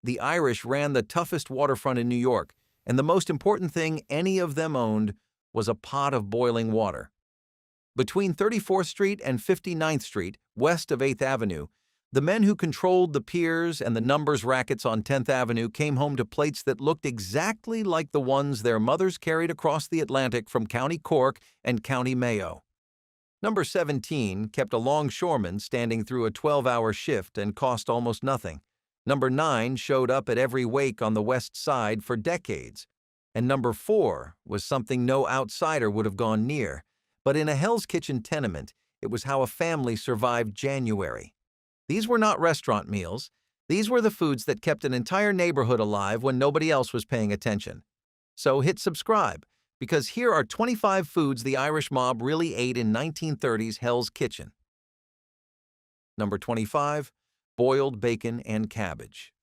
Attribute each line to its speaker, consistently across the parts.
Speaker 1: the Irish ran the toughest waterfront in New York, and the most important thing any of them owned was a pot of boiling water. Between 34th Street and 59th Street, west of 8th Avenue, the men who controlled the piers and the numbers rackets on 10th Avenue came home to plates that looked exactly like the ones their mothers carried across the Atlantic from County Cork and County Mayo. Number 17 kept a longshoreman standing through a 12-hour shift and cost almost nothing. Number 9 showed up at every wake on the West Side for decades. And number 4 was something no outsider would have gone near. But in a Hell's Kitchen tenement, it was how a family survived January. These were not restaurant meals. These were the foods that kept an entire neighborhood alive when nobody else was paying attention. So hit subscribe, because here are 25 foods the Irish mob really ate in 1930s Hell's Kitchen. Number 25, boiled bacon and cabbage.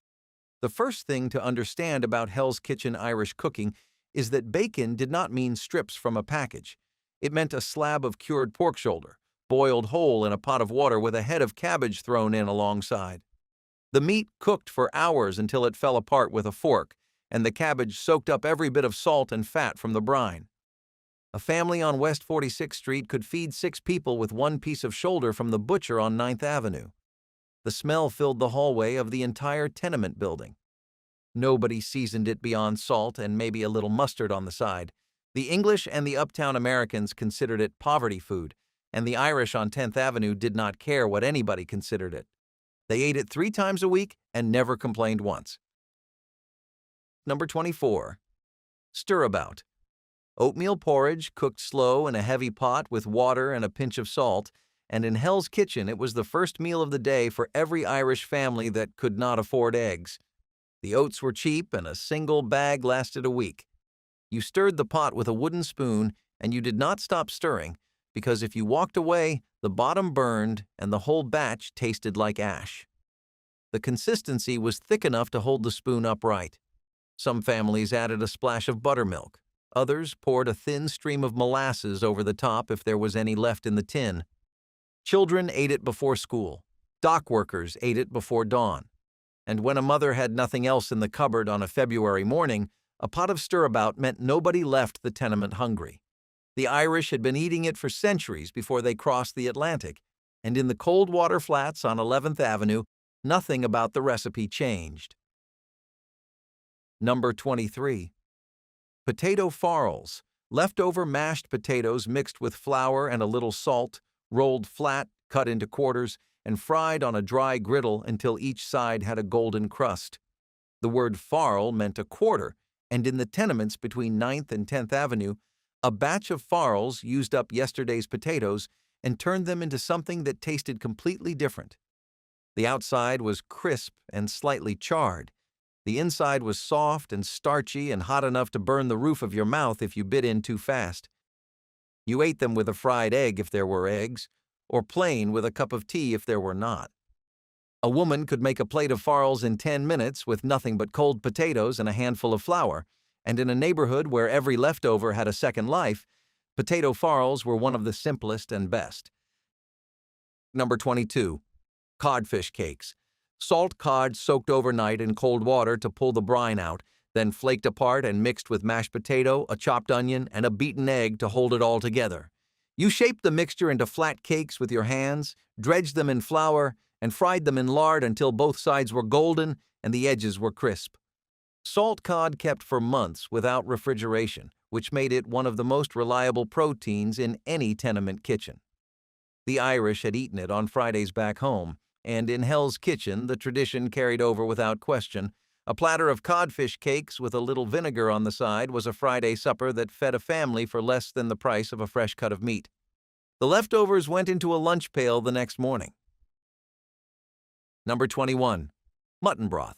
Speaker 1: The first thing to understand about Hell's Kitchen Irish cooking is that bacon did not mean strips from a package. It meant a slab of cured pork shoulder, boiled whole in a pot of water with a head of cabbage thrown in alongside. The meat cooked for hours until it fell apart with a fork, and the cabbage soaked up every bit of salt and fat from the brine. A family on West 46th Street could feed 6 people with one piece of shoulder from the butcher on 9th Avenue. The smell filled the hallway of the entire tenement building. Nobody seasoned it beyond salt and maybe a little mustard on the side. The English and the uptown Americans considered it poverty food, and the Irish on 10th Avenue did not care what anybody considered it. They ate it 3 times a week and never complained once. Number 24. Stirabout. Oatmeal porridge cooked slow in a heavy pot with water and a pinch of salt, and in Hell's Kitchen it was the first meal of the day for every Irish family that could not afford eggs. The oats were cheap and a single bag lasted a week. You stirred the pot with a wooden spoon and you did not stop stirring, because if you walked away, the bottom burned and the whole batch tasted like ash. The consistency was thick enough to hold the spoon upright. Some families added a splash of buttermilk. Others poured a thin stream of molasses over the top if there was any left in the tin. Children ate it before school. Dock workers ate it before dawn. And when a mother had nothing else in the cupboard on a February morning, a pot of stirabout meant nobody left the tenement hungry. The Irish had been eating it for centuries before they crossed the Atlantic, and in the cold water flats on 11th Avenue, nothing about the recipe changed. Number 23. Potato farls, leftover mashed potatoes mixed with flour and a little salt, rolled flat, cut into quarters, and fried on a dry griddle until each side had a golden crust. The word farl meant a quarter, and in the tenements between 9th and 10th Avenue, a batch of farls used up yesterday's potatoes and turned them into something that tasted completely different. The outside was crisp and slightly charred. The inside was soft and starchy and hot enough to burn the roof of your mouth if you bit in too fast. You ate them with a fried egg if there were eggs, or plain with a cup of tea if there were not. A woman could make a plate of farls in 10 minutes with nothing but cold potatoes and a handful of flour, and in a neighborhood where every leftover had a second life, potato farls were one of the simplest and best. Number 22. Codfish cakes. Salt cod soaked overnight in cold water to pull the brine out, then flaked apart and mixed with mashed potato, a chopped onion, and a beaten egg to hold it all together. You shaped the mixture into flat cakes with your hands, dredged them in flour, and fried them in lard until both sides were golden and the edges were crisp. Salt cod kept for months without refrigeration, which made it one of the most reliable proteins in any tenement kitchen. The Irish had eaten it on Fridays back home, and in Hell's Kitchen the tradition carried over without question. A platter of codfish cakes with a little vinegar on the side was a Friday supper that fed a family for less than the price of a fresh cut of meat. The leftovers went into a lunch pail the next morning. Number 21. Mutton broth.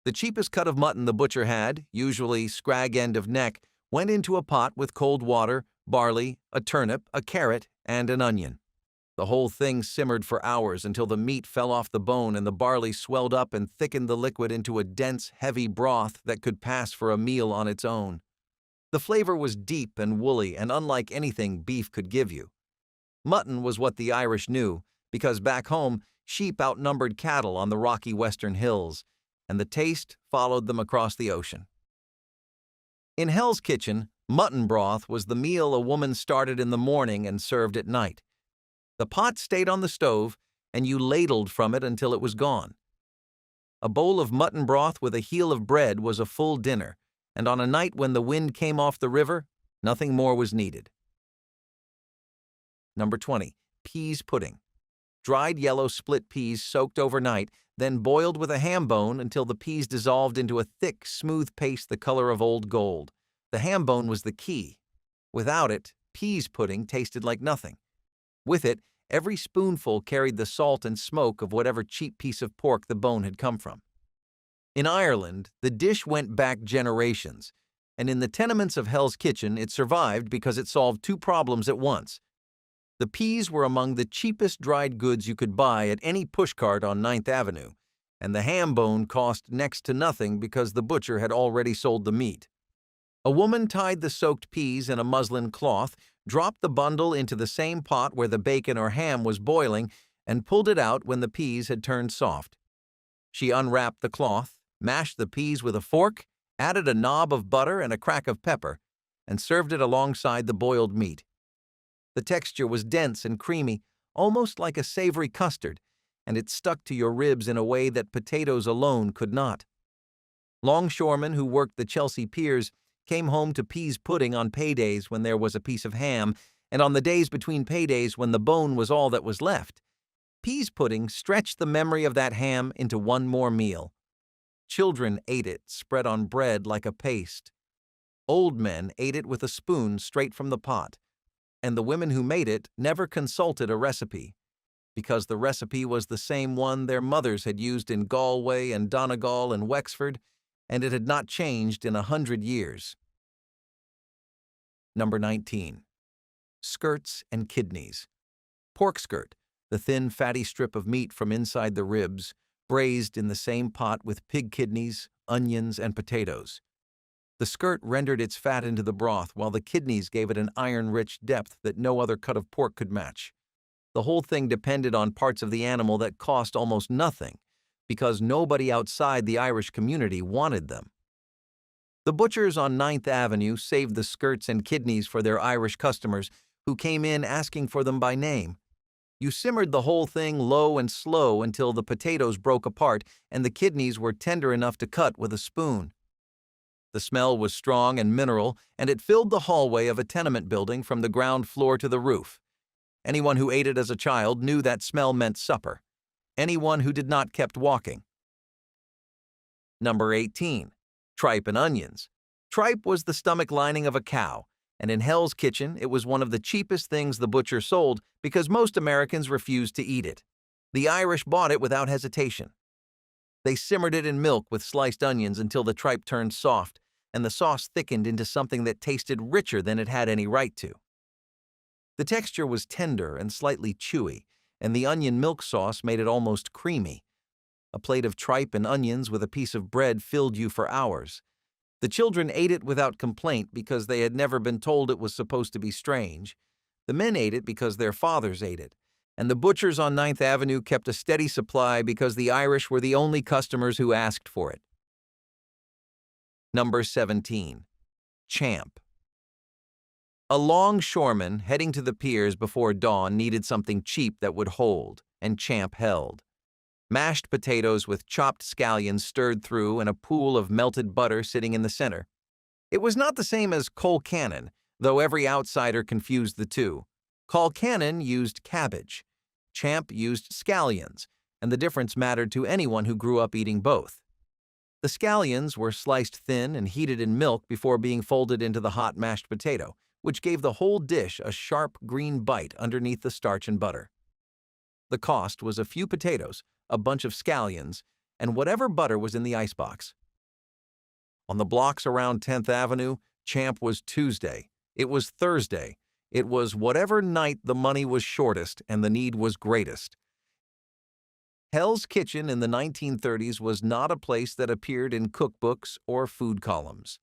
Speaker 1: The cheapest cut of mutton the butcher had, usually scrag end of neck, went into a pot with cold water, barley, a turnip, a carrot, and an onion. The whole thing simmered for hours until the meat fell off the bone and the barley swelled up and thickened the liquid into a dense, heavy broth that could pass for a meal on its own. The flavor was deep and woolly and unlike anything beef could give you. Mutton was what the Irish knew, because back home, sheep outnumbered cattle on the rocky western hills, and the taste followed them across the ocean. In Hell's Kitchen, mutton broth was the meal a woman started in the morning and served at night. The pot stayed on the stove, and you ladled from it until it was gone. A bowl of mutton broth with a heel of bread was a full dinner, and on a night when the wind came off the river, nothing more was needed. Number 20. Peas pudding. Dried yellow split peas soaked overnight, then boiled with a ham bone until the peas dissolved into a thick, smooth paste the color of old gold. The ham bone was the key. Without it, peas pudding tasted like nothing. With it, every spoonful carried the salt and smoke of whatever cheap piece of pork the bone had come from. In Ireland, the dish went back generations, and in the tenements of Hell's Kitchen it survived because it solved two problems at once. The peas were among the cheapest dried goods you could buy at any pushcart on 9th Avenue, and the ham bone cost next to nothing because the butcher had already sold the meat. A woman tied the soaked peas in a muslin cloth, dropped the bundle into the same pot where the bacon or ham was boiling, and pulled it out when the peas had turned soft. She unwrapped the cloth, mashed the peas with a fork, added a knob of butter and a crack of pepper, and served it alongside the boiled meat. The texture was dense and creamy, almost like a savory custard, and it stuck to your ribs in a way that potatoes alone could not. Longshoremen who worked the Chelsea piers came home to peas pudding on paydays when there was a piece of ham, and on the days between paydays when the bone was all that was left. Peas pudding stretched the memory of that ham into one more meal. Children ate it spread on bread like a paste. Old men ate it with a spoon straight from the pot. And the women who made it never consulted a recipe, because the recipe was the same one their mothers had used in Galway and Donegal and Wexford, and it had not changed in 100 years. Number 19. Skirts and kidneys. Pork skirt, the thin, fatty strip of meat from inside the ribs, braised in the same pot with pig kidneys, onions, and potatoes. The skirt rendered its fat into the broth, while the kidneys gave it an iron-rich depth that no other cut of pork could match. The whole thing depended on parts of the animal that cost almost nothing, because nobody outside the Irish community wanted them. The butchers on 9th Avenue saved the skirts and kidneys for their Irish customers who came in asking for them by name. You simmered the whole thing low and slow until the potatoes broke apart and the kidneys were tender enough to cut with a spoon. The smell was strong and mineral, and it filled the hallway of a tenement building from the ground floor to the roof. Anyone who ate it as a child knew that smell meant supper. Anyone who did not kept walking. Number 18. Tripe and onions. Tripe was the stomach lining of a cow, and in Hell's Kitchen it was one of the cheapest things the butcher sold because most Americans refused to eat it. The Irish bought it without hesitation. They simmered it in milk with sliced onions until the tripe turned soft, and the sauce thickened into something that tasted richer than it had any right to. The texture was tender and slightly chewy, and the onion milk sauce made it almost creamy. A plate of tripe and onions with a piece of bread filled you for hours. The children ate it without complaint because they had never been told it was supposed to be strange. The men ate it because their fathers ate it. And the butchers on 9th Avenue kept a steady supply because the Irish were the only customers who asked for it. Number 17. Champ. A longshoreman heading to the piers before dawn needed something cheap that would hold, and champ held. Mashed potatoes with chopped scallions stirred through and a pool of melted butter sitting in the center. It was not the same as Colcannon, though every outsider confused the two. Colcannon used cabbage. Champ used scallions, and the difference mattered to anyone who grew up eating both. The scallions were sliced thin and heated in milk before being folded into the hot mashed potato, which gave the whole dish a sharp green bite underneath the starch and butter. The cost was a few potatoes, a bunch of scallions, and whatever butter was in the icebox. On the blocks around 10th Avenue, Champ was Tuesday. It was Thursday. It was whatever night the money was shortest and the need was greatest. Hell's Kitchen in the 1930s was not a place that appeared in cookbooks or food columns.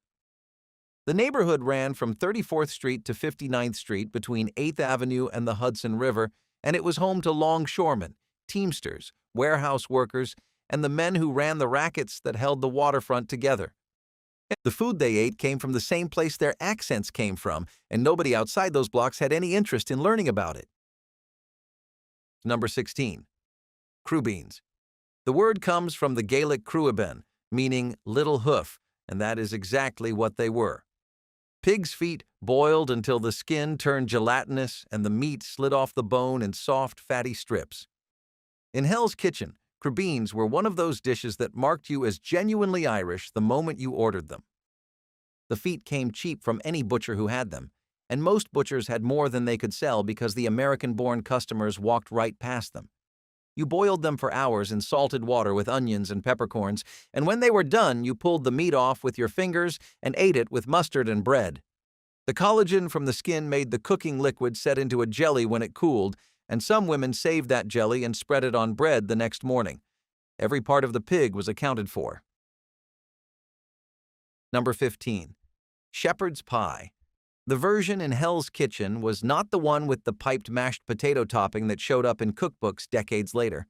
Speaker 1: The neighborhood ran from 34th Street to 59th Street between 8th Avenue and the Hudson River, and it was home to longshoremen, teamsters, warehouse workers, and the men who ran the rackets that held the waterfront together. The food they ate came from the same place their accents came from, and nobody outside those blocks had any interest in learning about it. Number 16. Crew beans. The word comes from the Gaelic cruiben, meaning little hoof, and that is exactly what they were. Pig's feet boiled until the skin turned gelatinous and the meat slid off the bone in soft, fatty strips. In Hell's Kitchen, crew beans were one of those dishes that marked you as genuinely Irish the moment you ordered them. The feet came cheap from any butcher who had them, and most butchers had more than they could sell because the American-born customers walked right past them. You boiled them for hours in salted water with onions and peppercorns, and when they were done, you pulled the meat off with your fingers and ate it with mustard and bread. The collagen from the skin made the cooking liquid set into a jelly when it cooled, and some women saved that jelly and spread it on bread the next morning. Every part of the pig was accounted for. Number 15. Shepherd's pie. The version in Hell's Kitchen was not the one with the piped mashed potato topping that showed up in cookbooks decades later.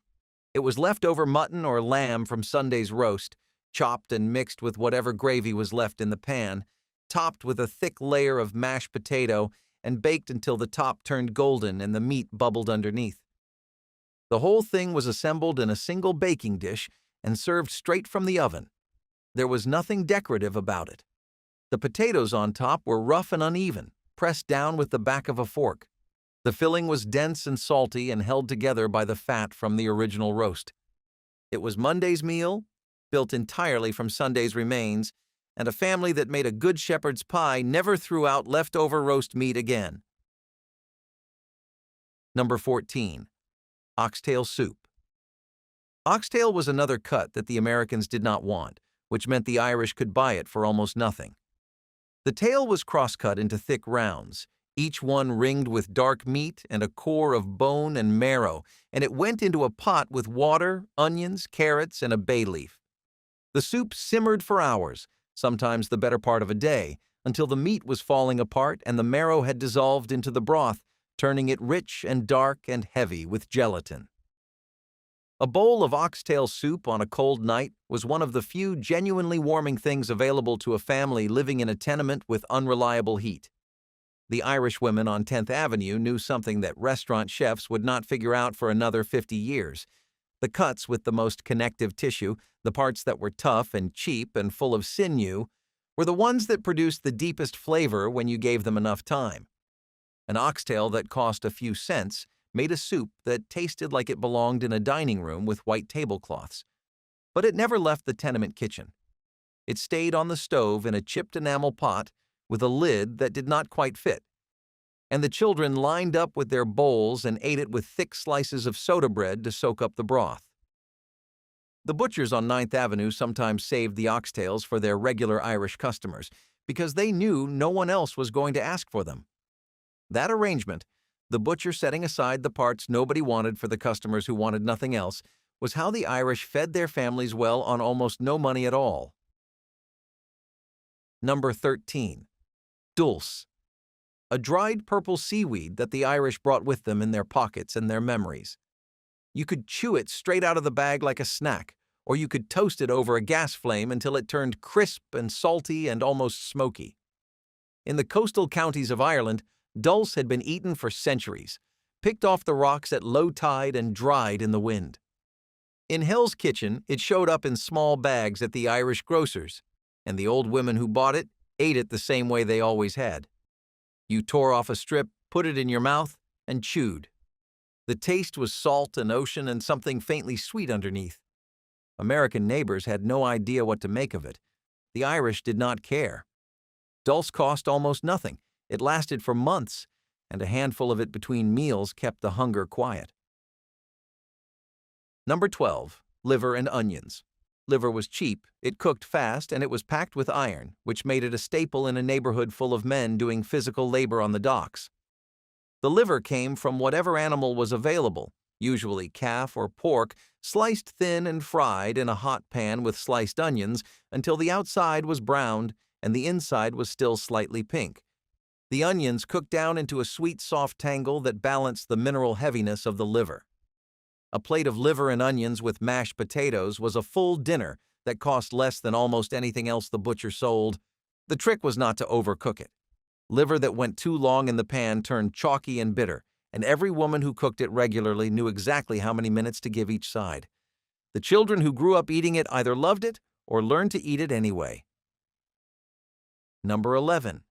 Speaker 1: It was leftover mutton or lamb from Sunday's roast, chopped and mixed with whatever gravy was left in the pan, topped with a thick layer of mashed potato, and baked until the top turned golden and the meat bubbled underneath. The whole thing was assembled in a single baking dish and served straight from the oven. There was nothing decorative about it. The potatoes on top were rough and uneven, pressed down with the back of a fork. The filling was dense and salty and held together by the fat from the original roast. It was Monday's meal, built entirely from Sunday's remains, and a family that made a good shepherd's pie never threw out leftover roast meat again. Number 14. Oxtail soup. Oxtail was another cut that the Americans did not want, which meant the Irish could buy it for almost nothing. The tail was cross-cut into thick rounds, each one ringed with dark meat and a core of bone and marrow, and it went into a pot with water, onions, carrots, and a bay leaf. The soup simmered for hours, sometimes the better part of a day, until the meat was falling apart and the marrow had dissolved into the broth, turning it rich and dark and heavy with gelatin. A bowl of oxtail soup on a cold night was one of the few genuinely warming things available to a family living in a tenement with unreliable heat. The Irish women on 10th Avenue knew something that restaurant chefs would not figure out for another 50 years. The cuts with the most connective tissue, the parts that were tough and cheap and full of sinew, were the ones that produced the deepest flavor when you gave them enough time. An oxtail that cost a few cents made a soup that tasted like it belonged in a dining room with white tablecloths. But it never left the tenement kitchen. It stayed on the stove in a chipped enamel pot with a lid that did not quite fit. And the children lined up with their bowls and ate it with thick slices of soda bread to soak up the broth. The butchers on 9th Avenue sometimes saved the oxtails for their regular Irish customers because they knew no one else was going to ask for them. That arrangement, the butcher setting aside the parts nobody wanted for the customers who wanted nothing else, was how the Irish fed their families well on almost no money at all. Number 13. Dulse. A dried purple seaweed that the Irish brought with them in their pockets and their memories. You could chew it straight out of the bag like a snack, or you could toast it over a gas flame until it turned crisp and salty and almost smoky. In the coastal counties of Ireland, dulse had been eaten for centuries, picked off the rocks at low tide and dried in the wind. In Hell's Kitchen, it showed up in small bags at the Irish grocers, and the old women who bought it ate it the same way they always had. You tore off a strip, put it in your mouth, and chewed. The taste was salt and ocean and something faintly sweet underneath. American neighbors had no idea what to make of it. The Irish did not care. Dulse cost almost nothing. It lasted for months, and a handful of it between meals kept the hunger quiet. Number 12. Liver and onions. Liver was cheap, it cooked fast, and it was packed with iron, which made it a staple in a neighborhood full of men doing physical labor on the docks. The liver came from whatever animal was available, usually calf or pork, sliced thin and fried in a hot pan with sliced onions until the outside was browned and the inside was still slightly pink. The onions cooked down into a sweet, soft tangle that balanced the mineral heaviness of the liver. A plate of liver and onions with mashed potatoes was a full dinner that cost less than almost anything else the butcher sold. The trick was not to overcook it. Liver that went too long in the pan turned chalky and bitter, and every woman who cooked it regularly knew exactly how many minutes to give each side. The children who grew up eating it either loved it or learned to eat it anyway. Number 11.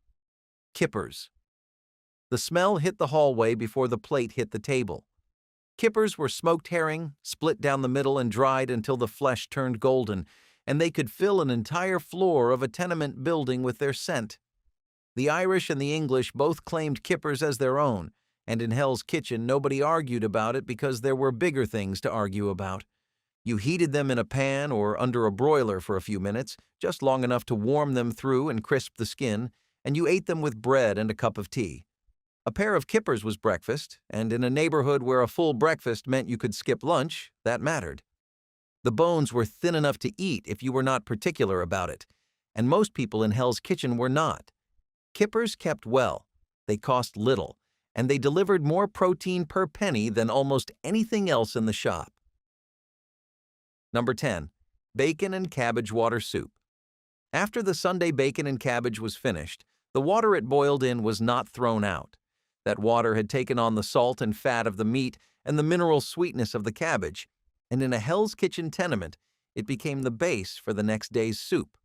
Speaker 1: Kippers. The smell hit the hallway before the plate hit the table. Kippers were smoked herring, split down the middle and dried until the flesh turned golden, and they could fill an entire floor of a tenement building with their scent. The Irish and the English both claimed kippers as their own, and in Hell's Kitchen nobody argued about it because there were bigger things to argue about. You heated them in a pan or under a broiler for a few minutes, just long enough to warm them through and crisp the skin, and you ate them with bread and a cup of tea. A pair of kippers was breakfast, and in a neighborhood where a full breakfast meant you could skip lunch, that mattered. The bones were thin enough to eat if you were not particular about it, and most people in Hell's Kitchen were not. Kippers kept well, they cost little, and they delivered more protein per penny than almost anything else in the shop. Number 10. Bacon and cabbage water soup. After the Sunday bacon and cabbage was finished, the water it boiled in was not thrown out. That water had taken on the salt and fat of the meat and the mineral sweetness of the cabbage, and in a Hell's Kitchen tenement, it became the base for the next day's soup.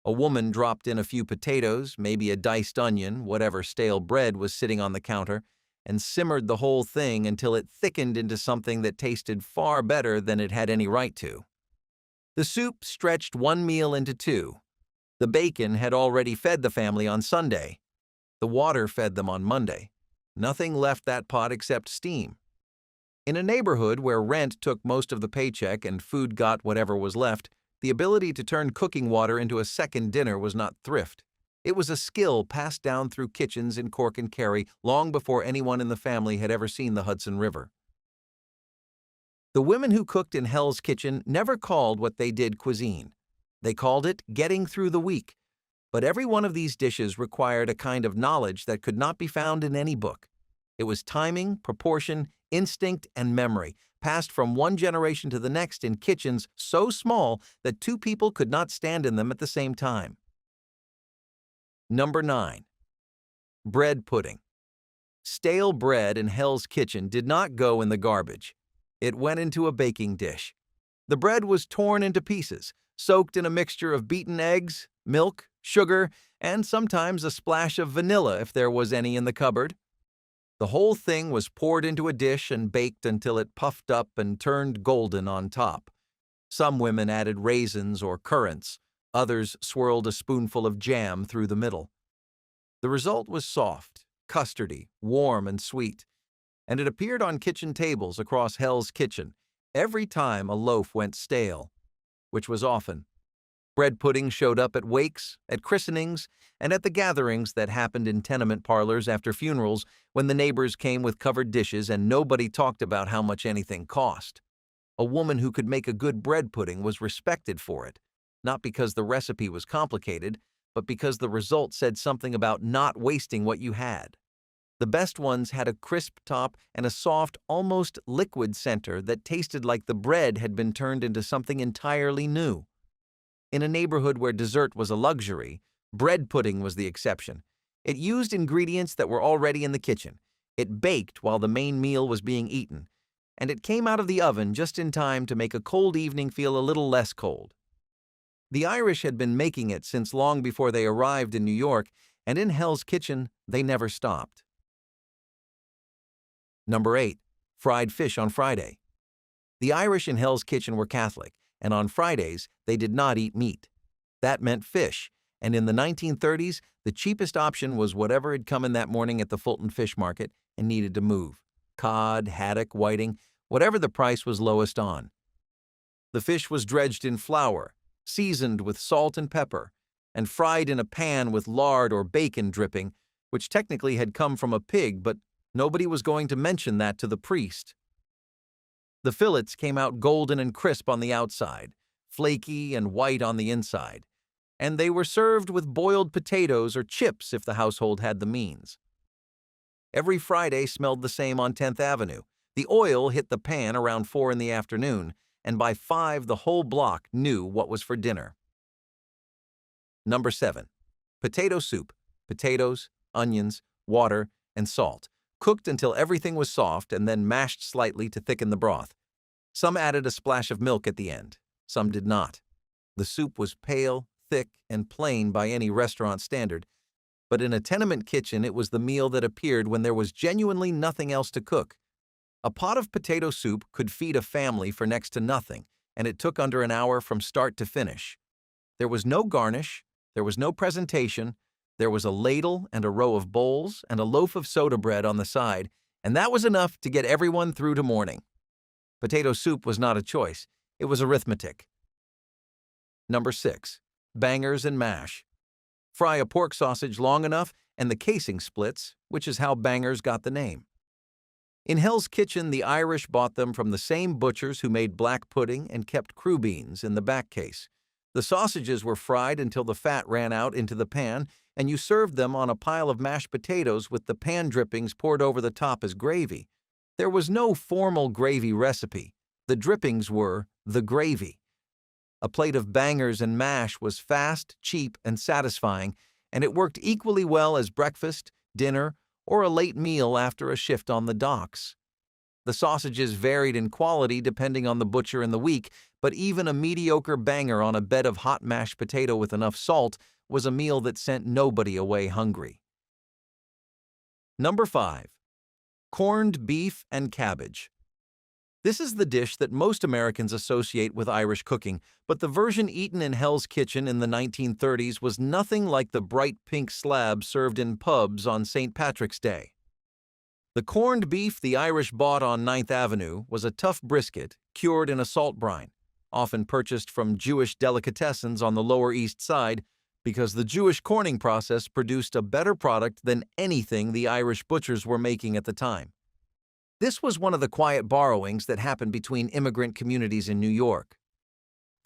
Speaker 1: A woman dropped in a few potatoes, maybe a diced onion, whatever stale bread was sitting on the counter, and simmered the whole thing until it thickened into something that tasted far better than it had any right to. The soup stretched one meal into two. The bacon had already fed the family on Sunday. The water fed them on Monday. Nothing left that pot except steam. In a neighborhood where rent took most of the paycheck and food got whatever was left, the ability to turn cooking water into a second dinner was not thrift. It was a skill passed down through kitchens in Cork and Kerry long before anyone in the family had ever seen the Hudson River. The women who cooked in Hell's Kitchen never called what they did cuisine. They called it getting through the week. But every one of these dishes required a kind of knowledge that could not be found in any book. It was timing, proportion, instinct, and memory, passed from one generation to the next in kitchens so small that two people could not stand in them at the same time. Number 9. Bread pudding. Stale bread in Hell's Kitchen did not go in the garbage. It went into a baking dish. The bread was torn into pieces, soaked in a mixture of beaten eggs, milk, sugar, and sometimes a splash of vanilla if there was any in the cupboard. The whole thing was poured into a dish and baked until it puffed up and turned golden on top. Some women added raisins or currants. Others swirled a spoonful of jam through the middle. The result was soft, custardy, warm, and sweet, and it appeared on kitchen tables across Hell's Kitchen every time a loaf went stale, which was often. Bread pudding showed up at wakes, at christenings, and at the gatherings that happened in tenement parlors after funerals when the neighbors came with covered dishes and nobody talked about how much anything cost. A woman who could make a good bread pudding was respected for it, not because the recipe was complicated, but because the result said something about not wasting what you had. The best ones had a crisp top and a soft, almost liquid center that tasted like the bread had been turned into something entirely new. In a neighborhood where dessert was a luxury, bread pudding was the exception. It used ingredients that were already in the kitchen. It baked while the main meal was being eaten, and it came out of the oven just in time to make a cold evening feel a little less cold. The Irish had been making it since long before they arrived in New York, and in Hell's Kitchen, they never stopped. Number 8. Fried fish on Friday. The Irish in Hell's Kitchen were Catholic, and on Fridays, they did not eat meat. That meant fish, and in the 1930s, the cheapest option was whatever had come in that morning at the Fulton Fish Market and needed to move. Cod, haddock, whiting, whatever the price was lowest on. The fish was dredged in flour, seasoned with salt and pepper, and fried in a pan with lard or bacon dripping, which technically had come from a pig, but nobody was going to mention that to the priest. The fillets came out golden and crisp on the outside, flaky and white on the inside, and they were served with boiled potatoes or chips if the household had the means. Every Friday smelled the same on 10th Avenue, The oil hit the pan around 4 in the afternoon, and by 5 the whole block knew what was for dinner. Number 7. Potato soup. Potatoes, onions, water, and salt, cooked until everything was soft and then mashed slightly to thicken the broth. Some added a splash of milk at the end. Some did not. The soup was pale, thick, and plain by any restaurant standard, but in a tenement kitchen it was the meal that appeared when there was genuinely nothing else to cook. A pot of potato soup could feed a family for next to nothing, and it took under an hour from start to finish. There was no garnish, there was no presentation, there was a ladle and a row of bowls and a loaf of soda bread on the side, and that was enough to get everyone through to morning. Potato soup was not a choice, it was arithmetic. Number 6. Bangers and mash. Fry a pork sausage long enough and the casing splits, which is how bangers got the name. In Hell's Kitchen, the Irish bought them from the same butchers who made black pudding and kept crew beans in the back case. The sausages were fried until the fat ran out into the pan, and you served them on a pile of mashed potatoes with the pan drippings poured over the top as gravy. There was no formal gravy recipe. The drippings were the gravy. A plate of bangers and mash was fast, cheap, and satisfying, and it worked equally well as breakfast, dinner, or a late meal after a shift on the docks. The sausages varied in quality depending on the butcher and the week, but even a mediocre banger on a bed of hot mashed potato with enough salt was a meal that sent nobody away hungry. Number 5. Corned beef and cabbage. This is the dish that most Americans associate with Irish cooking, but the version eaten in Hell's Kitchen in the 1930s was nothing like the bright pink slab served in pubs on St. Patrick's Day. The corned beef the Irish bought on 9th Avenue was a tough brisket cured in a salt brine, often purchased from Jewish delicatessens on the Lower East Side because the Jewish corning process produced a better product than anything the Irish butchers were making at the time. This was one of the quiet borrowings that happened between immigrant communities in New York.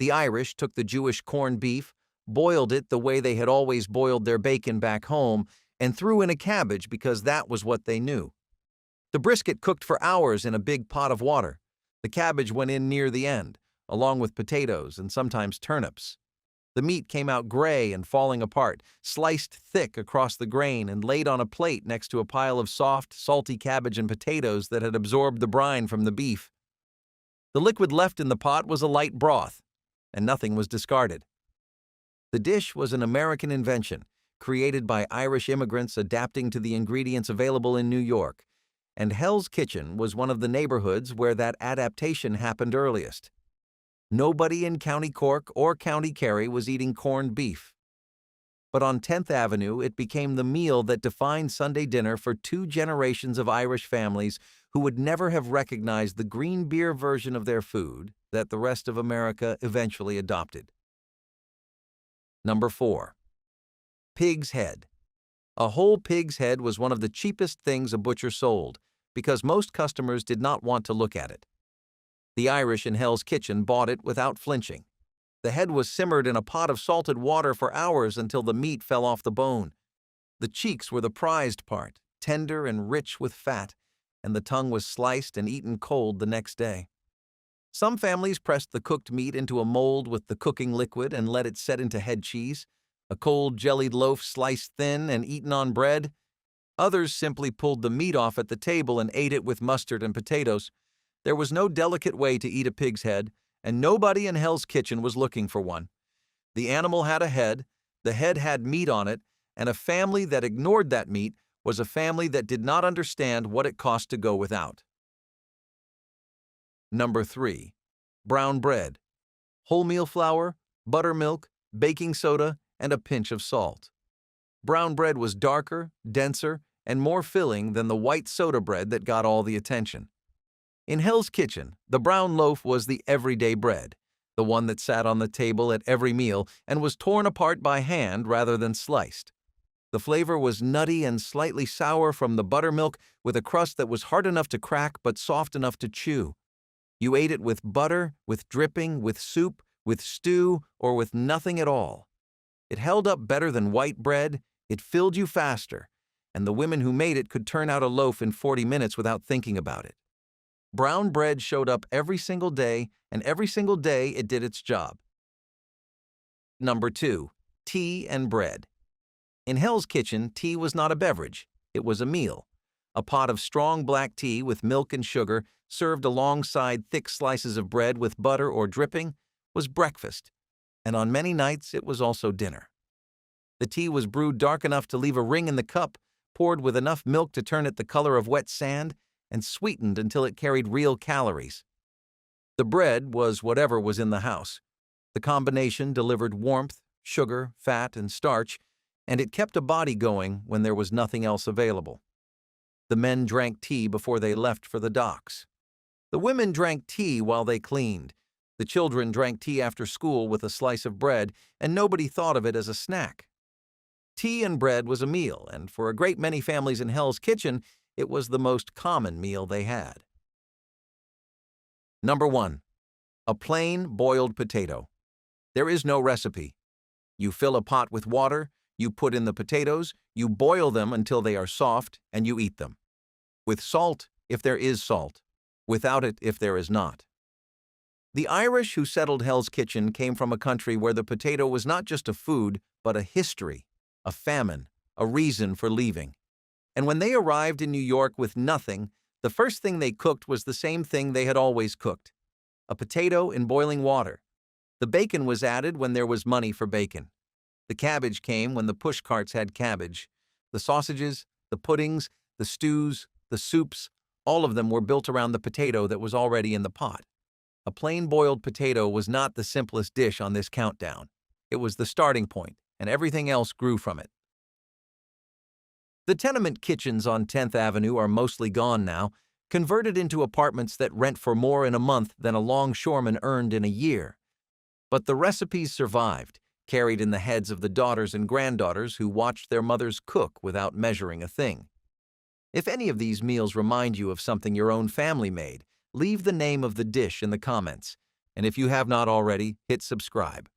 Speaker 1: The Irish took the Jewish corned beef, boiled it the way they had always boiled their bacon back home, and threw in a cabbage because that was what they knew. The brisket cooked for hours in a big pot of water. The cabbage went in near the end, along with potatoes and sometimes turnips. The meat came out gray and falling apart, sliced thick across the grain and laid on a plate next to a pile of soft, salty cabbage and potatoes that had absorbed the brine from the beef. The liquid left in the pot was a light broth, and nothing was discarded. The dish was an American invention, created by Irish immigrants adapting to the ingredients available in New York, and Hell's Kitchen was one of the neighborhoods where that adaptation happened earliest. Nobody in County Cork or County Kerry was eating corned beef. But on 10th Avenue, it became the meal that defined Sunday dinner for 2 generations of Irish families who would never have recognized the green beer version of their food that the rest of America eventually adopted. Number 4. Pig's head. A whole pig's head was one of the cheapest things a butcher sold because most customers did not want to look at it. The Irish in Hell's Kitchen bought it without flinching. The head was simmered in a pot of salted water for hours until the meat fell off the bone. The cheeks were the prized part, tender and rich with fat, and the tongue was sliced and eaten cold the next day. Some families pressed the cooked meat into a mold with the cooking liquid and let it set into head cheese, a cold jellied loaf sliced thin and eaten on bread. Others simply pulled the meat off at the table and ate it with mustard and potatoes. There was no delicate way to eat a pig's head, and nobody in Hell's Kitchen was looking for one. The animal had a head, the head had meat on it, and a family that ignored that meat was a family that did not understand what it cost to go without. Number 3. Brown bread. Wholemeal flour, buttermilk, baking soda, and a pinch of salt. Brown bread was darker, denser, and more filling than the white soda bread that got all the attention. In Hell's Kitchen, the brown loaf was the everyday bread, the one that sat on the table at every meal and was torn apart by hand rather than sliced. The flavor was nutty and slightly sour from the buttermilk with a crust that was hard enough to crack but soft enough to chew. You ate it with butter, with dripping, with soup, with stew, or with nothing at all. It held up better than white bread, it filled you faster, and the women who made it could turn out a loaf in 40 minutes without thinking about it. Brown bread showed up every single day, and every single day it did its job. Number 2. Tea and bread. In Hell's Kitchen, tea was not a beverage. It was a meal. A pot of strong black tea with milk and sugar, served alongside thick slices of bread with butter or dripping, was breakfast. And on many nights, it was also dinner. The tea was brewed dark enough to leave a ring in the cup, poured with enough milk to turn it the color of wet sand, and sweetened until it carried real calories. The bread was whatever was in the house. The combination delivered warmth, sugar, fat, and starch, and it kept a body going when there was nothing else available. The men drank tea before they left for the docks. The women drank tea while they cleaned. The children drank tea after school with a slice of bread, and nobody thought of it as a snack. Tea and bread was a meal, and for a great many families in Hell's Kitchen, it was the most common meal they had. Number 1. A plain boiled potato. There is no recipe. You fill a pot with water, you put in the potatoes, you boil them until they are soft, and you eat them. With salt, if there is salt. Without it, if there is not. The Irish who settled Hell's Kitchen came from a country where the potato was not just a food, but a history, a famine, a reason for leaving. And when they arrived in New York with nothing, the first thing they cooked was the same thing they had always cooked: a potato in boiling water. The bacon was added when there was money for bacon. The cabbage came when the push carts had cabbage. The sausages, the puddings, the stews, the soups, all of them were built around the potato that was already in the pot. A plain boiled potato was not the simplest dish on this countdown. It was the starting point, and everything else grew from it. The tenement kitchens on 10th Avenue are mostly gone now, converted into apartments that rent for more in a month than a longshoreman earned in a year. But the recipes survived, carried in the heads of the daughters and granddaughters who watched their mothers cook without measuring a thing. If any of these meals remind you of something your own family made, leave the name of the dish in the comments. And if you have not already, hit subscribe.